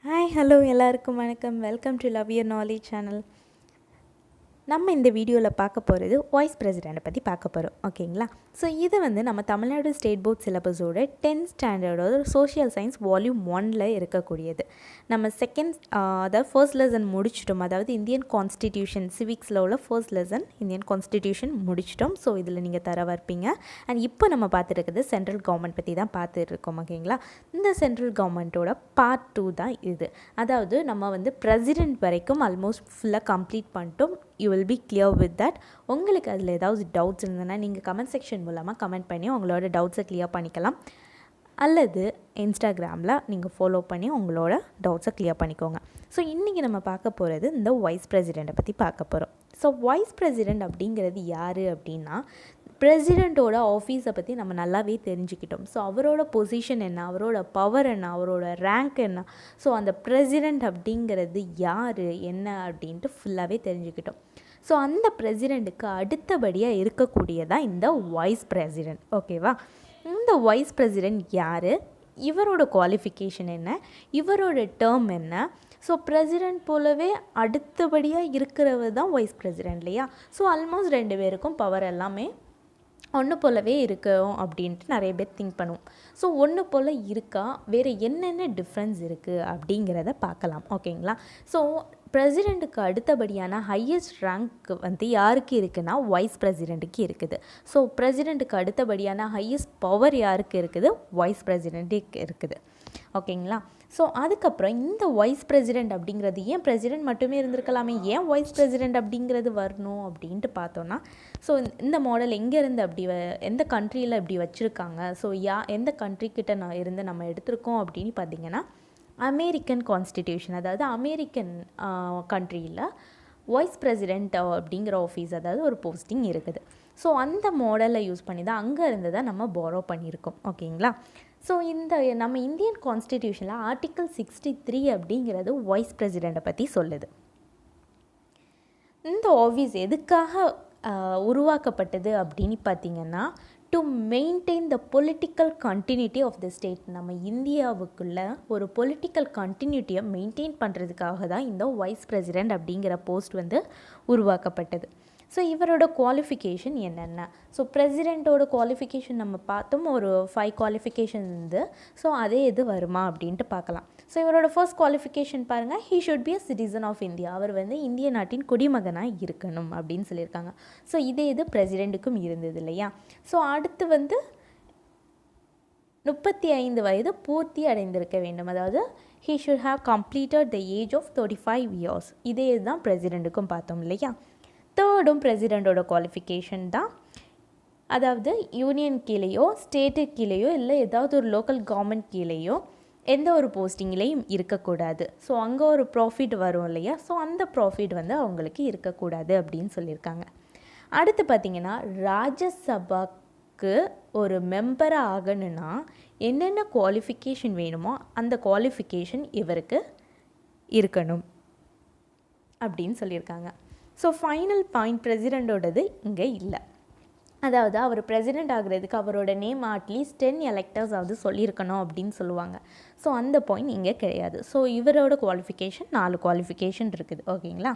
Hi hello எல்லாருக்கும் வணக்கம். Welcome to love your knowledge channel. நம்ம இந்த வீடியோவில் பார்க்க போகிறது வைஸ் பிரசிடெண்ட்டை பற்றி பார்க்க போகிறோம். ஓகேங்களா? ஸோ இது நம்ம தமிழ்நாடு ஸ்டேட் போர்ட் சிலபஸோட 10th ஸ்டாண்டர்டோட சோஷியல் சயின்ஸ் வால்யூம் 1ல் இருக்கக்கூடியது. நம்ம அதாவது ஃபர்ஸ்ட் லெசன் முடிச்சிட்டோம். அதாவது இந்தியன் கான்ஸ்டிடியூஷன் சிவிக்ஸில் உள்ள ஃபர்ஸ்ட் லெசன் இந்தியன் கான்ஸ்டிடியூஷன் முடிச்சிட்டோம். ஸோ இதில் நீங்கள் தரவாக இருப்பீங்க. அண்ட் இப்போ நம்ம பார்த்துருக்குது சென்ட்ரல் கவர்மெண்ட் பற்றி தான் பார்த்துருக்கோம். ஓகேங்களா? இந்த சென்ட்ரல் கவர்மெண்ட்டோட பார்ட் 2 தான் இது. அதாவது நம்ம பிரசிடெண்ட் வரைக்கும் ஆல்மோஸ்ட் ஃபுல்லாக கம்ப்ளீட் பண்ணிட்டோம். You will be clear with that. உங்களுக்கு அதில் ஏதாவது டவுட்ஸ் இருந்ததுன்னா நீங்கள் கமெண்ட் செக்ஷன் மூலமாக கமெண்ட் பண்ணி உங்களோட டவுட்ஸை கிளியர் பண்ணிக்கலாம். அல்லது இன்ஸ்டாகிராமில் நீங்கள் ஃபாலோ பண்ணி உங்களோட டவுட்ஸை கிளியர் பண்ணிக்கோங்க. ஸோ இன்றைக்கி நம்ம பார்க்க போகிறது இந்த வைஸ் பிரசிடெண்ட்டை பற்றி பார்க்க போகிறோம். ஸோ வைஸ் பிரசிடெண்ட் அப்படிங்கிறது யார் அப்படின்னா, பிரசிடெண்ட்டோட ஆஃபீஸை பற்றி நம்ம நல்லாவே தெரிஞ்சுக்கிட்டோம். ஸோ அவரோட பொசிஷன் என்ன, அவரோட பவர் என்ன, அவரோட ரேங்க் என்ன, ஸோ அந்த பிரசிடெண்ட் அப்படிங்கிறது யார் என்ன அப்படின்ட்டு ஃபுல்லாகவே தெரிஞ்சுக்கிட்டோம். ஸோ அந்த பிரசிடெண்ட்டுக்கு அடுத்தபடியாக இருக்கக்கூடியதான் இந்த வைஸ் பிரசிடெண்ட். ஓகேவா? இந்த வைஸ் பிரசிடெண்ட் யார், இவரோட குவாலிஃபிகேஷன் என்ன, இவரோட டேர்ம் என்ன. ஸோ பிரசிடெண்ட் போலவே அடுத்தபடியாக இருக்கிறவர் தான் வைஸ் பிரசிடெண்ட் இல்லையா? ஸோ ஆல்மோஸ்ட் 2 பேருக்கும் பவர் எல்லாமே ஒன்று போலவே இருக்கும் அப்படின்ட்டு நிறைய பேர் திங்க் பண்ணுவோம். ஸோ ஒன்று போல் இருக்கா, வேறு என்னென்ன டிஃப்ரென்ஸ் இருக்குது அப்படிங்கிறத பார்க்கலாம். ஓகேங்களா? ஸோ பிரசிடெண்ட்டுக்கு அடுத்தபடியான ஹையஸ்ட் ரேங்க் யாருக்கு இருக்குன்னா வைஸ் பிரசிடெண்ட்டுக்கு இருக்குது. ஸோ பிரசிடெண்ட்டுக்கு அடுத்தபடியான ஹையஸ்ட் பவர் யாருக்கு இருக்குது, வைஸ் பிரசிடெண்ட்டுக்கு இருக்குது. ஓகேங்களா? ஸோ அதுக்கப்புறம் இந்த வைஸ் பிரசிடெண்ட் அப்படிங்கிறது ஏன் பிரசிடெண்ட் மட்டுமே இருந்திருக்கலாமே, ஏன் வைஸ் பிரசிடெண்ட் அப்படிங்கிறது வரணும் அப்படின்ட்டு பார்த்தோன்னா, ஸோ இந்த மாடல் எங்கேருந்து அப்படி எந்த கண்ட்ரியில் இப்படி வச்சுருக்காங்க, ஸோ எந்த கண்ட்ரிக்கிட்ட நம்ம எடுத்திருக்கோம் அப்படின்னு பார்த்தீங்கன்னா, அமெரிக்கன் கான்ஸ்டிடியூஷன், அதாவது அமெரிக்கன் கண்ட்ரியில் வைஸ் பிரசிடெண்ட் அப்படிங்கிற ஆஃபீஸ், அதாவது ஒரு போஸ்டிங் இருக்குது. ஸோ அந்த மாடலை யூஸ் பண்ணி தான் அங்கே இருந்து தான் நம்ம பாரோ பண்ணியிருக்கோம். ஓகேங்களா? ஸோ இந்த நம்ம இந்தியன் கான்ஸ்டிடியூஷனில் ஆர்டிக்கல் 63 அப்படிங்கிறது வைஸ் பிரசிடெண்ட்டை பற்றி சொல்லுது. இந்த ஆஃபீஸ் எதுக்காக உருவாக்கப்பட்டது அப்படின்னு பார்த்தீங்கன்னா, to maintain the political continuity of the state. நம்ம இந்தியாவுக்குள்ள ஒரு பொலிட்டிக்கல் கண்டினியூட்டியை மெயின்டைன் பண்ணுறதுக்காக தான் இந்த வைஸ் பிரசிடெண்ட் அப்படிங்கிற போஸ்ட் உருவாக்கப்பட்டது. ஸோ இவரோட குவாலிஃபிகேஷன் என்னென்ன, ஸோ பிரசிடெண்ட்டோட குவாலிஃபிகேஷன் நம்ம பார்த்தோம், ஒரு 5 குவாலிஃபிகேஷன் இருந்து. ஸோ அதே இது வருமா அப்படின்ட்டு பார்க்கலாம். ஸோ இவரோட ஃபர்ஸ்ட் குவாலிஃபிகேஷன் பாருங்கள், he should be a citizen of India. அவர் இந்திய நாட்டின் குடிமகனாக இருக்கணும் அப்படின்னு சொல்லியிருக்காங்க. ஸோ இதே இது பிரசிடெண்ட்டுக்கும் இருந்தது இல்லையா? ஸோ அடுத்து 35 வயது பூர்த்தி அடைந்திருக்க வேண்டும். அதாவது he should have completed the age of 35 years. இதே இதுதான் பிரசிடெண்ட்டுக்கும் பார்த்தோம் இல்லையா? தேர்டும் பிரசிடெண்ட்டோட குவாலிஃபிகேஷன் தான். அதாவது யூனியன் கீழேயோ ஸ்டேட்டு கீழேயோ இல்லை ஏதாவது ஒரு லோக்கல் கவர்மெண்ட் கீழேயோ எந்த ஒரு போஸ்டிங்லேயும் இருக்கக்கூடாது. ஸோ அங்கே ஒரு ப்ராஃபிட் வரும் இல்லையா? ஸோ அந்த ப்ராஃபிட் அவங்களுக்கு இருக்கக்கூடாது அப்படின்னு சொல்லியிருக்காங்க. அடுத்து பார்த்திங்கன்னா, ராஜ்யசபாக்கு ஒரு மெம்பராக ஆகணுன்னா என்னென்ன குவாலிஃபிகேஷன் வேணுமோ அந்த குவாலிஃபிகேஷன் இவருக்கு இருக்கணும் அப்படின்னு சொல்லியிருக்காங்க. ஸோ ஃபைனல் பாயிண்ட் பிரசிடெண்ட்டோடது இங்கே இல்லை. அதாவது அவர் பிரசிடெண்ட் ஆகிறதுக்கு அவரோட நேம் அட்லீஸ்ட் 10 எலெக்டர்ஸாவது சொல்லியிருக்கணும் அப்படின்னு சொல்லுவாங்க. ஸோ அந்த பாயிண்ட் இங்கே கிடையாது. ஸோ இவரோட குவாலிஃபிகேஷன் 4 குவாலிஃபிகேஷன் இருக்குது. ஓகேங்களா?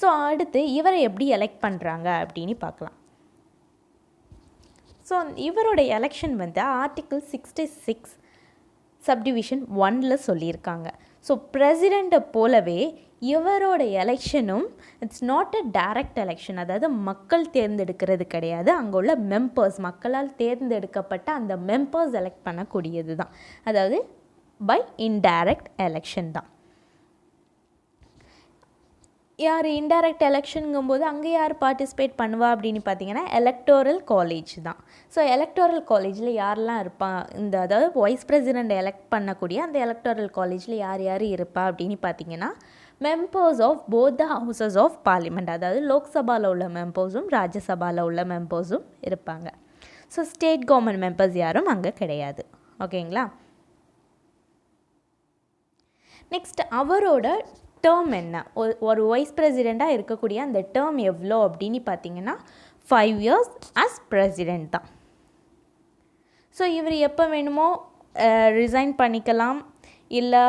ஸோ அடுத்து இவரை எப்படி எலெக்ட் பண்ணுறாங்க அப்படின்னு பார்க்கலாம். ஸோ இவரோட எலெக்ஷன் ஆர்டிக்கிள் 66 சப்டிவிஷன் 1ல் சொல்லியிருக்காங்க. ஸோ பிரசிடெண்ட்டை போலவே இவரோட எலெக்ஷனும் it's not a direct election. அதாவது மக்கள் தேர்ந்தெடுக்கிறது கிடையாது, அங்கே உள்ள மெம்பர்ஸ், மக்களால் தேர்ந்தெடுக்கப்பட்ட அந்த மெம்பர்ஸ் எலெக்ட் பண்ணக்கூடியது தான். அதாவது பை இன்டைரக்ட் எலெக்ஷன் தான். யார் இன்டைரக்ட் எலெக்ஷனுங்கும்போது அங்கே யார் பார்ட்டிசிபேட் பண்ணுவா அப்படின்னு பார்த்தீங்கன்னா, எலக்டோரல் காலேஜ் தான். ஸோ எலக்டோரல் காலேஜில் யாரெல்லாம் இருப்பா, அதாவது வைஸ் பிரசிடெண்ட் எலெக்ட் பண்ணக்கூடிய அந்த எலக்டோரல் காலேஜில் யார் யார் இருப்பா அப்படின்னு பார்த்தீங்கன்னா, members of both the houses of parliament. அதாவது லோக்சபாவில் உள்ள மெம்பர்ஸும் ராஜ்யசபாவில் உள்ள மெம்பர்ஸும் இருப்பாங்க. ஸோ ஸ்டேட் கவர்மெண்ட் மெம்பர்ஸ் யாரும் அங்கே கிடையாது. ஓகேங்களா? நெக்ஸ்ட் அவரோட டேர்ம் என்ன, ஒரு வைஸ் பிரசிடெண்ட்டாக இருக்கக்கூடிய அந்த டேர்ம் எவ்வளோ அப்படின்னு பார்த்தீங்கன்னா 5 இயர்ஸ் அஸ் பிரசிடெண்ட் தான். ஸோ இவர் எப்போ வேணுமோ ரிசைன் பண்ணிக்கலாம், இல்லை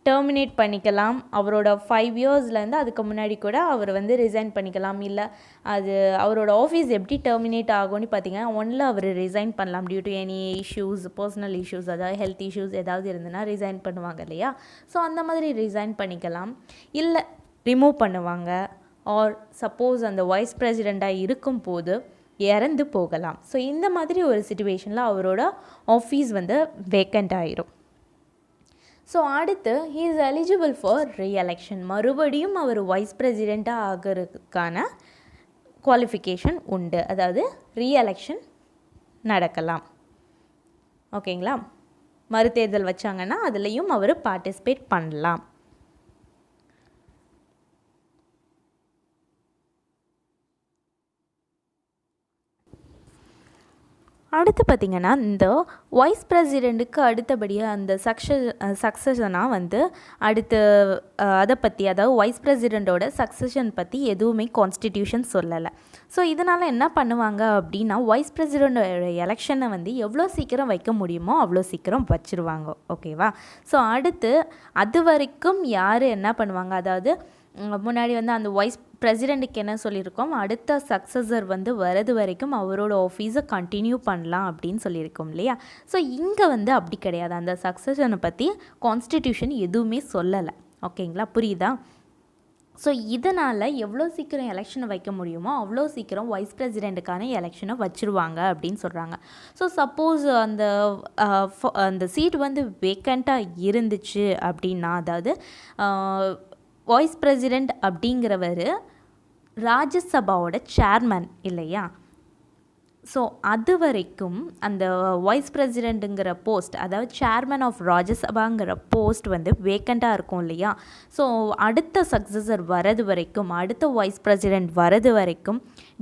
டெர்மினேட் பண்ணிக்கலாம். அவரோட 5 இயர்ஸ்லேருந்து அதுக்கு முன்னாடி கூட அவர் வந்து ரிசைன் பண்ணிக்கலாம். இல்லை அது அவரோட ஆஃபீஸ் எப்படி டெர்மினேட் ஆகும்னு பார்த்தீங்கன்னா, ஒன்றில் அவர் ரிசைன் பண்ணலாம் due to any issues, personal issues, அதாவது ஹெல்த் இஷ்யூஸ் ஏதாவது இருந்ததுன்னா ரிசைன் பண்ணுவாங்க இல்லையா. ஸோ அந்த மாதிரி ரிசைன் பண்ணிக்கலாம். இல்லை ரிமூவ் பண்ணுவாங்க. ஆர் சப்போஸ் அந்த வைஸ் பிரசிடெண்ட்டாக இருக்கும்போது இறந்து போகலாம். ஸோ இந்த மாதிரி ஒரு சிச்சுவேஷனில் அவரோட ஆஃபீஸ் வந்து வேக்கண்ட் ஆயிரும். ஸோ அடுத்து he is eligible for re-election. மறுபடியும் அவர் வைஸ் பிரசிடெண்ட்டாக ஆகிறதுக்கான குவாலிஃபிகேஷன் உண்டு. அதாவது ரீஎலெக்ஷன் நடக்கலாம். ஓகேங்களா. மறுதேர்தல் வச்சாங்கன்னா அதுலேயும் அவர் பார்ட்டிசிபேட் பண்ணலாம். அடுத்து பார்த்திங்கன்னா, இந்த வைஸ் பிரசிடெண்ட்டுக்கு அடுத்தபடியாக அந்த சக்சஷனாக வந்து அடுத்து அதை பற்றி, அதாவது வைஸ் பிரசிடெண்ட்டோட சக்சஷன் பற்றி எதுவுமே கான்ஸ்டிடியூஷன் சொல்லலை. ஸோ இதனால் என்ன பண்ணுவாங்க அப்படின்னா, வைஸ் பிரசிடெண்ட்டோட எலெக்ஷனை வந்து எவ்வளோ சீக்கிரம் வைக்க முடியுமோ அவ்வளோ சீக்கிரம் வச்சுருவாங்க. ஓகேவா. ஸோ அடுத்து அது வரைக்கும் யார் என்ன பண்ணுவாங்க, அதாவது முன்னாடி வந்து அந்த வைஸ் பிரசிடெண்ட்டுக்கு என்ன சொல்லியிருக்கோம், அடுத்த சக்ஸஸர் வந்து வரது வரைக்கும் அவரோட ஆஃபீஸை கண்டினியூ பண்ணலாம் அப்படின்னு சொல்லியிருக்கோம் இல்லையா. ஸோ இங்கே வந்து அப்படி கிடையாது. அந்த சக்ஸஷனை பற்றி கான்ஸ்டிடியூஷன் எதுவுமே சொல்லலை. ஓகேங்களா, புரியுதா. ஸோ இதனால் எவ்வளோ சீக்கிரம் எலெக்ஷனை வைக்க முடியுமோ அவ்வளோ சீக்கிரம் வைஸ் பிரசிடெண்ட்டுக்கான எலெக்ஷனை வச்சுருவாங்க அப்படின்னு சொல்கிறாங்க. ஸோ சப்போஸ் அந்த சீட் வந்து வேக்கண்ட்டாக இருந்துச்சு அப்படின்னா, அதாவது வைஸ் பிரசிடெண்ட் அப்படிங்கிறவர் ராஜ்யசபாவோட சேர்மன் இல்லையா. ஸோ அது வரைக்கும் அந்த வைஸ் பிரசிடெண்ட்டுங்கிற போஸ்ட், அதாவது சேர்மன் ஆஃப் ராஜ்யசபாங்கிற போஸ்ட் வந்து வேக்கண்ட்டாக இருக்கும் இல்லையா. ஸோ அடுத்த சக்ஸஸர் வரது வரைக்கும், அடுத்த வைஸ் பிரசிடெண்ட் வரது வரைக்கும்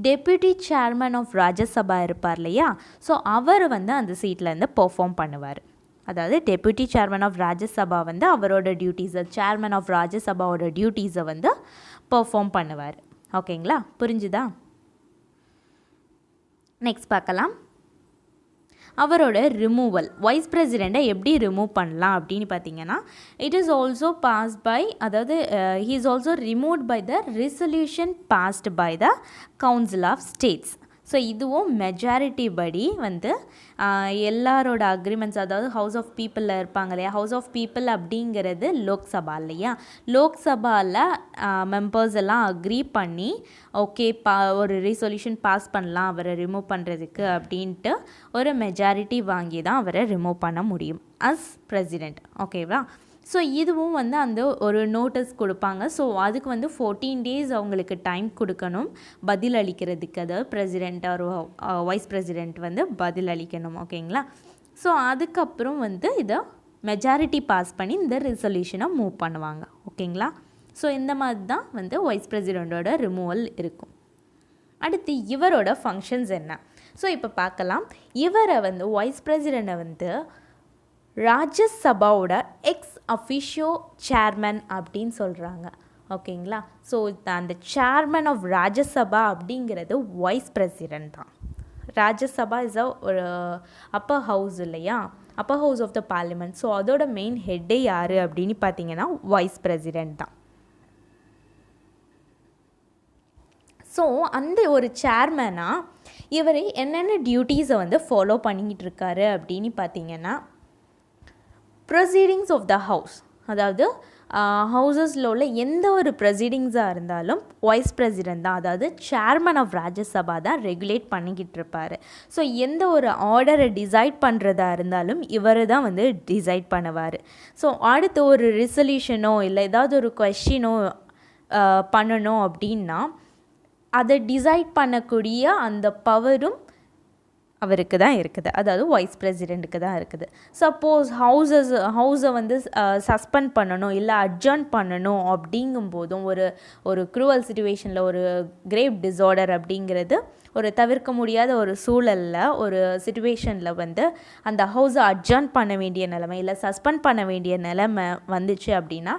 டெப்யூட்டி சேர்மன் ஆஃப் ராஜ்யசபா இருப்பார் இல்லையா. ஸோ அவர் வந்து அந்த சீட்லேருந்து பெர்ஃபார்ம் பண்ணுவார். அதாவது டெப்யூட்டி சேர்மன் ஆஃப் ராஜ்யசபா வந்து அவரோட டியூட்டிஸை, சேர்மன் ஆஃப் ராஜ்யசபாவோட டியூட்டிஸை வந்து பெர்ஃபார்ம் பண்ணுவார். ஓகேங்களா, புரிஞ்சுதா. நெக்ஸ்ட் பார்க்கலாம். அவரோட ரிமூவல், வைஸ் பிரசிடெண்ட்டை எப்படி ரிமூவ் பண்ணலாம் அப்படின்னு பார்த்தீங்கன்னா, it is also passed by, அதாவது he is also removed by the resolution passed by the council of states. So இதுவும் மெஜாரிட்டி படி வந்து எல்லாரோட அக்ரிமெண்ட்ஸ், அதாவது ஹவுஸ் ஆஃப் பீப்புளில் இருப்பாங்க இல்லையா. ஹவுஸ் ஆஃப் பீப்புள் அப்படிங்கிறது லோக்சபா இல்லையா. லோக்சபாவில் மெம்பர்ஸ் எல்லாம் அக்ரி பண்ணி ஓகே ஒரு ரெசல்யூஷன் பாஸ் பண்ணலாம் அவரை ரிமூவ் பண்ணுறதுக்கு அப்படின்ட்டு ஒரு மெஜாரிட்டி வாங்கி தான் அவரை ரிமூவ் பண்ண முடியும் அஸ் பிரசிடெண்ட். ஓகேவா. ஸோ இதுவும் வந்து அந்த ஒரு நோட்டீஸ் கொடுப்பாங்க. ஸோ அதுக்கு வந்து 14 days அவங்களுக்கு டைம் கொடுக்கணும் பதில் அளிக்கிறதுக்கு. அதாவது பிரசிடெண்ட் ஒரு வைஸ் பிரசிடெண்ட் வந்து பதில் அளிக்கணும். ஓகேங்களா. ஸோ அதுக்கப்புறம் வந்து இதை மெஜாரிட்டி பாஸ் பண்ணி இந்த ரெசல்யூஷனை மூவ் பண்ணுவாங்க. ஓகேங்களா. ஸோ இந்த மாதிரி தான் வந்து வைஸ் பிரசிடெண்ட்டோட ரிமூவல் இருக்கும். அடுத்து இவரோட ஃபங்க்ஷன்ஸ் என்ன. ஸோ இப்போ பார்க்கலாம். இவரை வந்து வைஸ் பிரசிடெண்ட்டை வந்து ராஜ்யசபாவோட எக்ஸ் அஃபிஷியோ சேர்மன் அப்படின்னு சொல்கிறாங்க. ஓகேங்களா. ஸோ அந்த சேர்மன் ஆஃப் ராஜ்யசபா அப்படிங்கிறது வைஸ் பிரசிடெண்ட் தான். ராஜ்யசபா இஸ் ஒரு அப்பர் ஹவுஸ் இல்லையா, upper house of the parliament. So அதோட மெயின் ஹெட்டே யார் அப்படின்னு பார்த்தீங்கன்னா வைஸ் பிரசிடெண்ட் தான். ஸோ அந்த ஒரு சேர்மனாக இவர் என்னென்ன டியூட்டிஸை வந்து ஃபாலோ பண்ணிக்கிட்டு இருக்காரு அப்படின்னு பார்த்தீங்கன்னா, ப்ரொசீடிங்ஸ் ஆஃப் த ஹவுஸ், அதாவது ஹவுசஸில் உள்ள எந்த ஒரு ப்ரொசீடிங்ஸாக இருந்தாலும் வைஸ் பிரசிடெண்ட் தான், அதாவது சேர்மன் ஆஃப் ராஜ்யசபா தான் ரெகுலேட் பண்ணிக்கிட்டு இருப்பார். ஸோ எந்த ஒரு ஆர்டரை டிசைட் பண்ணுறதா இருந்தாலும் இவர் தான் வந்து டிசைட் பண்ணுவார். ஸோ அடுத்து ஒரு ரெசல்யூஷனோ இல்லை ஏதாவது ஒரு கொஸ்டினோ பண்ணணும் அப்படின்னா அதை டிசைட் பண்ணக்கூடிய அந்த பவரும் அவருக்கு தான் இருக்குது, அதாவது வைஸ் பிரசிடெண்ட்டுக்கு தான் இருக்குது. சப்போஸ் ஹவுஸை வந்து சஸ்பெண்ட் பண்ணணும் இல்லை அட்ஜர்ன் பண்ணணும் அப்படிங்கும்போதும் ஒரு க்ரூவல் சிச்சுவேஷனில் ஒரு கிரேவ் டிஸார்டர் அப்படிங்கிறது ஒரு தவிர்க்க முடியாத ஒரு சூழலில் ஒரு சிச்சுவேஷனில் வந்து அந்த ஹவுஸை அட்ஜர்ன் பண்ண வேண்டிய நிலைமை இல்லை சஸ்பெண்ட் பண்ண வேண்டிய நிலைமை வந்துச்சு அப்படின்னா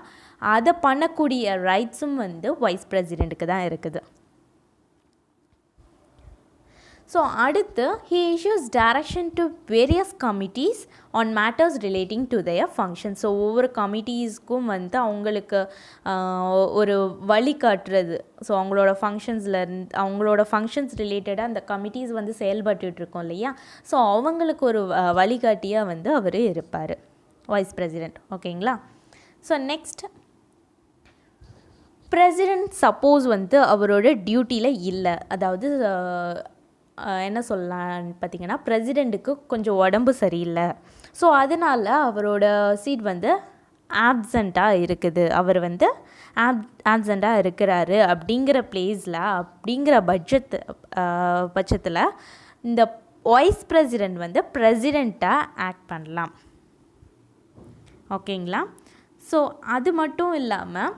அதை பண்ணக்கூடிய ரைட்ஸும் வந்து வைஸ் பிரசிடெண்ட்டுக்கு தான் இருக்குது. ஸோ அடுத்து he issues direction to various committees on matters relating to their function. So ஒவ்வொரு கமிட்டிஸ்க்கும் வந்து அவங்களுக்கு ஒரு வழி காட்டுறது. ஸோ அவங்களோட அவங்களோட ஃபங்க்ஷன்ஸ் ரிலேட்டடாக அந்த கமிட்டிஸ் வந்து செயல்பட்டுருக்கோம் இல்லையா. ஸோ அவங்களுக்கு ஒரு வழிகாட்டியாக வந்து அவர் இருப்பார் வைஸ் பிரசிடெண்ட். ஓகேங்களா. ஸோ நெக்ஸ்ட் பிரசிடெண்ட் சப்போஸ் வந்து அவரோட டியூட்டியில் இல்லை, அதாவது என்ன சொல்லலான்னு பார்த்தீங்கன்னா பிரசிடெண்ட்டுக்கு கொஞ்சம் உடம்பு சரியில்லை, ஸோ அதனால் அவரோட சீட் வந்து ஆப்சண்ட்டாக இருக்குது, அவர் வந்து ஆப்சண்ட்டாக இருக்கிறாரு அப்படிங்கிற பிளேஸில் அப்படிங்கிற பட்சத்தில் இந்த வைஸ் பிரசிடெண்ட் வந்து பிரசிடெண்ட்டாக ஆக்ட் பண்ணலாம். ஓகேங்களா. ஸோ அது மட்டும் இல்லாமல்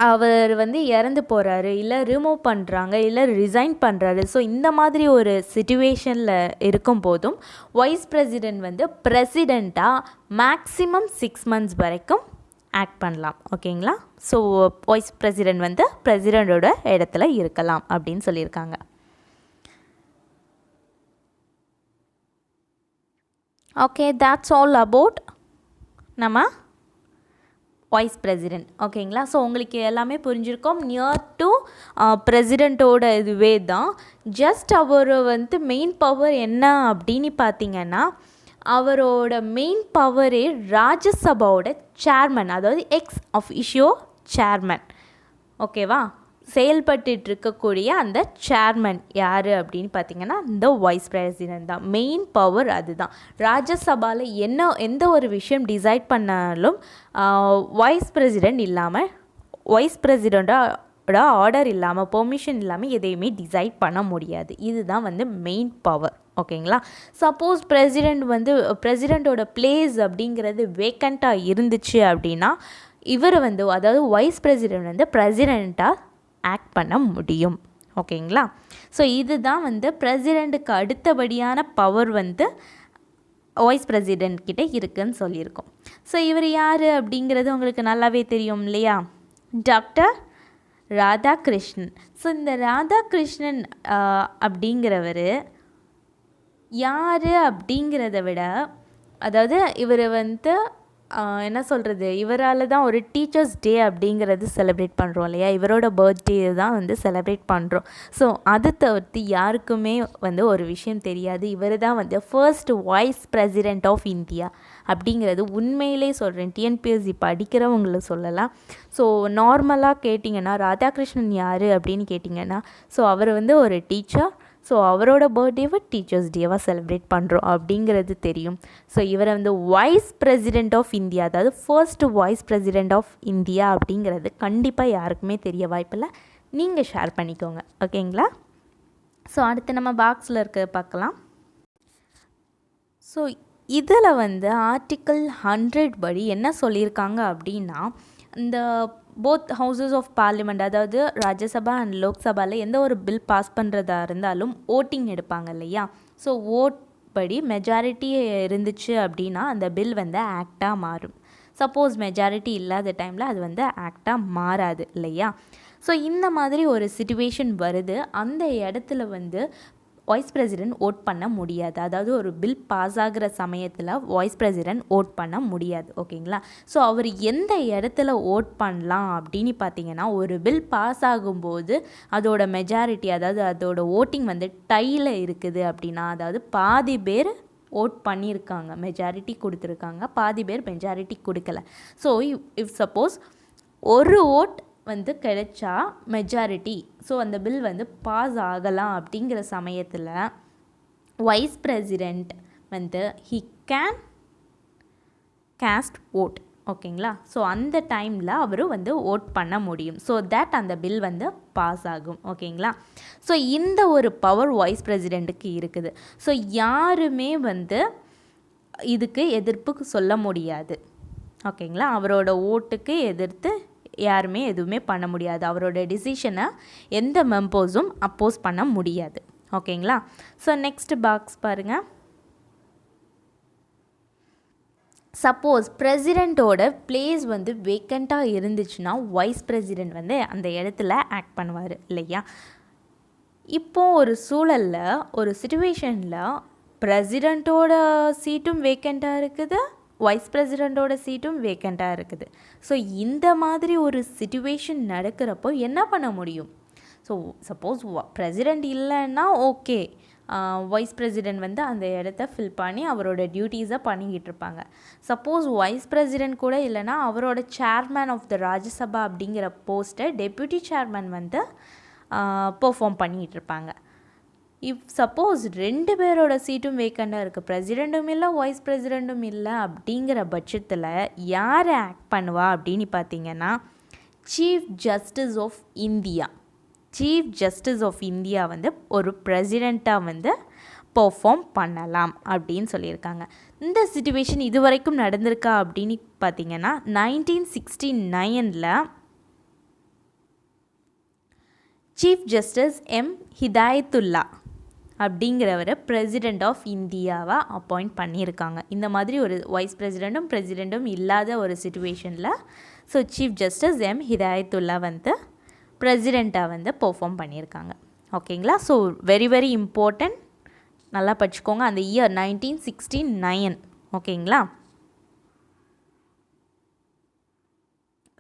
அவர் வந்து இறந்து போகிறாரு, இல்லை ரிமூவ் பண்ணுறாங்க, இல்லை ரிசைன் பண்ணுறாரு. ஸோ இந்த மாதிரி ஒரு சிச்சுவேஷனில் இருக்கும் போதும் வைஸ் பிரசிடெண்ட் வந்து பிரசிடெண்ட்டாக மேக்ஸிமம் 6 months வரைக்கும் ஆக்ட் பண்ணலாம். ஓகேங்களா. ஸோ வைஸ் பிரசிடெண்ட் வந்து பிரசிடெண்ட்டோட இடத்துல இருக்கலாம் அப்படின்னு சொல்லியிருக்காங்க. ஓகே, that's all about நம்ம வைஸ் பிரசிடெண்ட். ஓகேங்களா. ஸோ உங்களுக்கு எல்லாமே புரிஞ்சிருக்கோம். நியர் டு பிரசிடெண்ட்டோட இதுவே தான். ஜஸ்ட் அவர் வந்து மெயின் பவர் என்ன அப்படின்னு பார்த்தீங்கன்னா அவரோட மெயின் பவரே ராஜ்யசபாவோட சேர்மன், அதாவது எக்ஸ் அஃபிஷியோ சேர்மன். ஓகேவா. செயல்பட்டு இருக்கக்கூடிய அந்த சேர்மன் யார் அப்படின்னு பார்த்தீங்கன்னா இந்த வைஸ் பிரசிடெண்ட் தான். மெயின் பவர் அதுதான். ராஜ்யசபாவில் எந்த ஒரு விஷயம் டிசைட் பண்ணாலும் வைஸ் பிரசிடெண்ட் இல்லாமல், வைஸ் பிரசிடெண்ட்டோட ஆர்டர் இல்லாமல், பெர்மிஷன் இல்லாமல் எதையுமே டிசைட் பண்ண முடியாது. இதுதான் வந்து மெயின் பவர். ஓகேங்களா. சப்போஸ் பிரசிடெண்ட்டோட பிளேஸ் அப்படிங்கிறது வேக்கண்ட்டாக இருந்துச்சு அப்படின்னா இவர் வந்து, அதாவது வைஸ் பிரசிடெண்ட் வந்து பிரசிடெண்ட்டாக ஆக்ட் பண்ண முடியும். ஓகேங்களா. ஸோ இதுதான் வந்து பிரசிடெண்ட்டுக்கு அடுத்தபடியான பவர் வந்து வைஸ் பிரசிடெண்ட் கிட்டே இருக்குதுன்னு சொல்லியிருக்கோம். ஸோ இவர் யார் அப்படிங்கிறது உங்களுக்கு நல்லாவே தெரியும் இல்லையா. டாக்டர் ராதாகிருஷ்ணன். ஸோ இந்த ராதாகிருஷ்ணன் அப்படிங்கிறவர் யார் அப்படிங்கிறத விட, அதாவது இவர் வந்து என்ன சொல்கிறது, இவரால் தான் ஒரு டீச்சர்ஸ் டே அப்படிங்கிறது செலிப்ரேட் பண்ணுறோம் இல்லையா. இவரோட பர்த்டே தான் வந்து செலிப்ரேட் பண்ணுறோம். ஸோ அது தவிர்த்து யாருக்குமே வந்து ஒரு விஷயம் தெரியாது. இவர் தான் வந்து first vice president of India அப்படிங்கிறது உண்மையிலே சொல்கிறேன். டிஎன்பிஎஸ்சி படிக்கிறவங்கள சொல்லலாம். ஸோ நார்மலாக கேட்டிங்கன்னா ராதாகிருஷ்ணன் யார் அப்படின்னு கேட்டிங்கன்னா, ஸோ அவர் வந்து ஒரு டீச்சர். ஸோ அவரோட பர்த்டேவை டீச்சர்ஸ் டேவாக செலிப்ரேட் பண்ணுறோம் அப்படிங்கிறது தெரியும். ஸோ இவரை வந்து வைஸ் பிரசிடெண்ட் ஆஃப் இந்தியா, அதாவது first vice president of India அப்படிங்கிறது கண்டிப்பாக யாருக்குமே தெரிய வாய்ப்பில்லை. நீங்கள் ஷேர் பண்ணிக்கோங்க. ஓகேங்களா. ஸோ அடுத்து நம்ம பாக்ஸில் இருக்க பார்க்கலாம். ஸோ இதில் வந்து ஆர்டிக்கிள் 100 படி என்ன சொல்லியிருக்காங்க அப்படின்னா, இந்த போத் ஹவுசஸ் ஆஃப் பார்லிமெண்ட், அதாவது ராஜ்யசபா அண்ட் லோக்சபாவில் எந்த ஒரு பில் பாஸ் பண்ணுறதா இருந்தாலும் ஓட்டிங் எடுப்பாங்க இல்லையா. ஸோ ஓட் படி மெஜாரிட்டி இருந்துச்சு அப்படின்னா அந்த பில் வந்து ஆக்டாக மாறும். சப்போஸ் மெஜாரிட்டி இல்லாத டைமில் அது வந்து ஆக்டாக மாறாது இல்லையா. ஸோ இந்த மாதிரி ஒரு சிச்சுவேஷன் வருது. அந்த இடத்துல வந்து வைஸ் பிரசிடெண்ட் ஓட் பண்ண முடியாது. அதாவது ஒரு பில் பாஸ் ஆகிற சமயத்தில் வைஸ் பிரசிடெண்ட் ஓட் பண்ண முடியாது. ஓகேங்களா. ஸோ அவர் எந்த இடத்துல ஓட் பண்ணலாம் அப்படின்னு பார்த்தீங்கன்னா, ஒரு பில் பாஸ் ஆகும்போது அதோட மெஜாரிட்டி, அதாவது அதோட ஓட்டிங் வந்து டையில் இருக்குது அப்படின்னா, அதாவது பாதி பேர் ஓட் பண்ணியிருக்காங்க, மெஜாரிட்டி கொடுத்துருக்காங்க, பாதி பேர் மெஜாரிட்டி கொடுக்கல. ஸோ இஃப் சப்போஸ் ஒரு ஓட் வந்து கிடைச்சா மெஜாரிட்டி, ஸோ அந்த பில் வந்து பாஸ் ஆகலாம் அப்படிங்கிற சமயத்தில் வைஸ் பிரசிடெண்ட் வந்து ஹி கேன் காஸ்ட் ஓட். ஓகேங்களா. ஸோ அந்த டைமில் அவர் வந்து ஓட் பண்ண முடியும். ஸோ தட் அந்த பில் வந்து பாஸ் ஆகும். ஓகேங்களா. ஸோ இந்த ஒரு பவர் வைஸ் பிரசிடெண்ட்டுக்கு இருக்குது. ஸோ யாருமே வந்து இதுக்கு எதிர்ப்பு சொல்ல முடியாது. ஓகேங்களா. அவரோட ஓட்டுக்கு எதிர்த்து யாருமே எதுவுமே பண்ண முடியாது. அவரோட டிசிஷனை எந்த மெம்பர்ஸும் அப்போஸ் பண்ண முடியாது. ஓகேங்களா. ஸோ நெக்ஸ்ட் பாக்ஸ் பாருங்கள். சப்போஸ் பிரசிடெண்ட்டோட பிளேஸ் வந்து வேக்கண்ட்டாக இருந்துச்சுன்னா வைஸ் பிரசிடெண்ட் வந்து அந்த இடத்துல ஆக்ட் பண்ணுவார் இல்லையா. இப்போது ஒரு சூழலில் ஒரு சிச்சுவேஷனில் பிரசிடெண்ட்டோட சீட்டும் வேக்கண்ட்டாக இருக்குது, வைஸ் பிரசிடெண்ட்டோட சீட்டும் வேக்கண்ட்டாக இருக்குது. ஸோ இந்த மாதிரி ஒரு சிச்சுவேஷன் நடக்கிறப்போ என்ன பண்ண முடியும்? ஸோ சப்போஸ் பிரசிடெண்ட் இல்லைன்னா ஓகே, வைஸ் பிரசிடெண்ட் வந்து அந்த இடத்த ஃபில் பண்ணி அவரோட டியூட்டிஸை பண்ணிக்கிட்டு இருப்பாங்க. சப்போஸ் வைஸ் பிரசிடெண்ட் கூட இல்லைன்னா அவரோட சேர்மேன் ஆஃப் த ராஜ்யசபா அப்படிங்கிற போஸ்ட்டை டெப்யூட்டி சேர்மேன் வந்து பெர்ஃபார்ம் பண்ணிகிட்டு இருப்பாங்க. சப்போஸ் 2 பேரோட சீட்டும் வேக்கண்டாக இருக்குது, பிரசிடெண்ட்டும் இல்லை வைஸ் பிரசிடெண்ட்டும் இல்லை அப்படிங்கிற பட்சத்தில் யார் ஆக்ட் பண்ணுவா அப்படின்னு பார்த்தீங்கன்னா chief justice of India. Chief justice of India வந்து ஒரு பிரசிடெண்ட்டாக வந்து பெர்ஃபார்ம் பண்ணலாம் அப்படின்னு சொல்லியிருக்காங்க. இந்த சிச்சுவேஷன் இது வரைக்கும் நடந்திருக்கா அப்படின்னு பார்த்தீங்கன்னா 1969 சீஃப் ஜஸ்டிஸ் ஹிதாயத்துல்லா அப்படிங்கிறவரை பிரசிடெண்ட் ஆஃப் இந்தியாவை அப்பாயிண்ட் பண்ணியிருக்காங்க. இந்த மாதிரி ஒரு வைஸ் பிரசிடெண்ட்டும் இல்லாத ஒரு சிச்சுவேஷனில் ஸோ சீஃப் ஜஸ்டிஸ் ஹிதாயத்துல்லா வந்து பிரசிடெண்ட்டாக வந்து பெர்ஃபார்ம் பண்ணியிருக்காங்க. ஓகேங்களா? ஸோ வெரி வெரி இம்பார்ட்டண்ட், நல்லா படிச்சுக்கோங்க. அந்த இயர் 1969. ஓகேங்களா?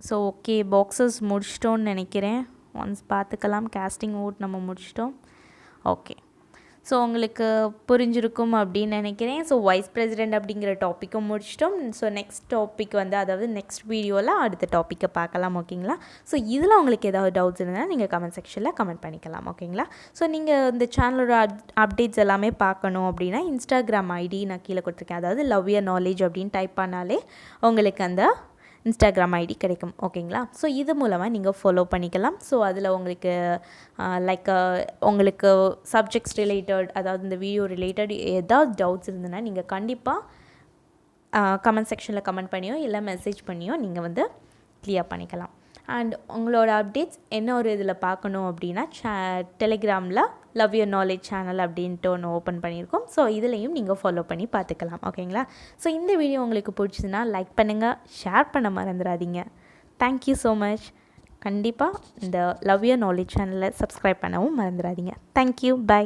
ஸோ ஓகே, பாக்ஸஸ் முடிச்சிட்டோன்னு நினைக்கிறேன். ஒன்ஸ் பார்த்துக்கலாம். காஸ்டிங் ஓட் நம்ம முடிச்சிட்டோம். ஓகே, ஸோ உங்களுக்கு புரிஞ்சிருக்கும் அப்படின்னு நினைக்கிறேன். ஸோ வைஸ் பிரசிடெண்ட் அப்படிங்கிற டாப்பிக்கும் முடிச்சிட்டோம். ஸோ நெக்ஸ்ட் டாபிக் வந்து அதாவது நெக்ஸ்ட் வீடியோவில் அடுத்த டாப்பிக்கை பார்க்கலாம். ஓகேங்களா? ஸோ இதில் உங்களுக்கு ஏதாவது டவுட்ஸ் இருந்தால் நீங்கள் கமெண்ட் செக்ஷனில் கமெண்ட் பண்ணிக்கலாம். ஓகேங்களா? ஸோ நீங்கள் இந்த சேனலோட அப்டேட்ஸ் எல்லாமே பார்க்கணும் அப்படின்னா இன்ஸ்டாகிராம் ஐடி நான் கீழே கொடுத்துருக்கேன். அதாவது லவ் யுவர் நாலேஜ் அப்படின்னு டைப் பண்ணாலே உங்களுக்கு அந்த இன்ஸ்டாகிராம் ஐடி கிடைக்கும். ஓகேங்களா? ஸோ இது மூலமாக நீங்கள் ஃபாலோ பண்ணிக்கலாம். ஸோ அதில் உங்களுக்கு உங்களுக்கு சப்ஜெக்ட்ஸ் ரிலேட்டட், அதாவது இந்த வீடியோ ரிலேட்டட் ஏதாவது டவுட்ஸ் இருந்ததுன்னா நீங்கள் கண்டிப்பாக கமெண்ட் செக்ஷனில் கமெண்ட் பண்ணியோ இல்லை மெசேஜ் பண்ணியோ நீங்கள் வந்து கிளியர் பண்ணிக்கலாம். அண்ட் உங்களோட அப்டேட்ஸ் என்ன ஒரு இதில் பார்க்கணும் அப்படின்னா டெலிகிராமில் லவ் யுவர் நாலேஜ் சேனல் அப்படின்ட்டு ஒன்று ஓப்பன் பண்ணியிருக்கோம். ஸோ இதுலேயும் நீங்கள் ஃபாலோ பண்ணி பார்த்துக்கலாம். ஓகேங்களா? ஸோ இந்த வீடியோ உங்களுக்கு பிடிச்சதுன்னா லைக் பண்ணுங்கள், ஷேர் பண்ண மறந்துடாதீங்க. Thank you so much. கண்டிப்பாக இந்த லவ் யுவர் நாலேஜ் சேனலை சப்ஸ்கிரைப் பண்ணவும் மறந்துடாதீங்க. Thank you, by.